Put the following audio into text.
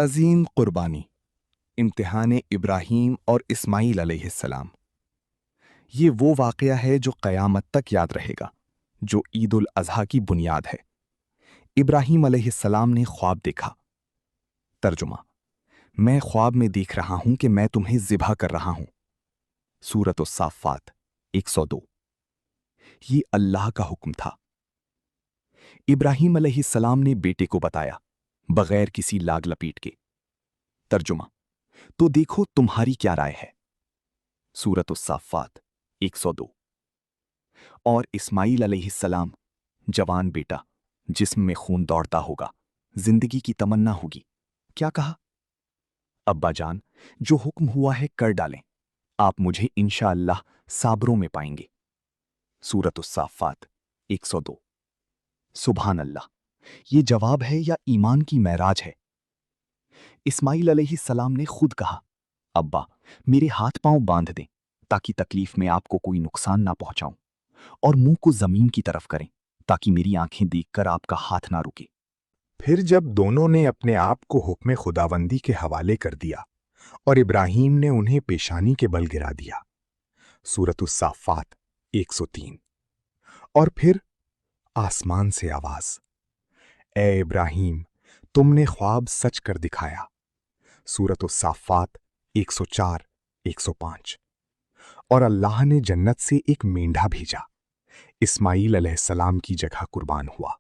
عظیم قربانی، امتحان ابراہیم اور اسماعیل علیہ السلام۔ یہ وہ واقعہ ہے جو قیامت تک یاد رہے گا، جو عید الاضحیٰ کی بنیاد ہے۔ ابراہیم علیہ السلام نے خواب دیکھا۔ ترجمہ: میں خواب میں دیکھ رہا ہوں کہ میں تمہیں ذبح کر رہا ہوں۔ سورۃ الصافات 102۔ یہ اللہ کا حکم تھا۔ ابراہیم علیہ السلام نے بیٹے کو بتایا، بغیر کسی لاگ لپیٹ کے۔ ترجمہ: تو دیکھو تمہاری کیا رائے ہے۔ سورۃ الصافات 102۔ اور اسماعیل علیہ السلام، جوان بیٹا، جسم میں خون دوڑتا ہوگا، زندگی کی تمنا ہوگی، کیا کہا؟ ابا جان، جو حکم ہوا ہے کر ڈالیں، آپ مجھے انشاءاللہ صابروں میں پائیں گے۔ سورۃ الصافات 102۔ سبحان اللہ، یہ جواب ہے یا ایمان کی معراج ہے؟ اسماعیل علیہ السلام نے خود کہا، ابا میرے ہاتھ پاؤں باندھ دیں تاکہ تکلیف میں آپ کو کوئی نقصان نہ پہنچاؤں، اور منہ کو زمین کی طرف کریں تاکہ میری آنکھیں دیکھ کر آپ کا ہاتھ نہ رکے۔ پھر جب دونوں نے اپنے آپ کو حکم خداوندی کے حوالے کر دیا اور ابراہیم نے انہیں پیشانی کے بل گرا دیا۔ سورۃ الصافات 103۔ اور پھر آسمان سے آواز، اے ابراہیم، تم نے خواب سچ کر دکھایا۔ سورۃ الصافات 104 105۔ اور اللہ نے جنت سے ایک مینڈھا بھیجا، اسماعیل علیہ السلام کی جگہ قربان ہوا۔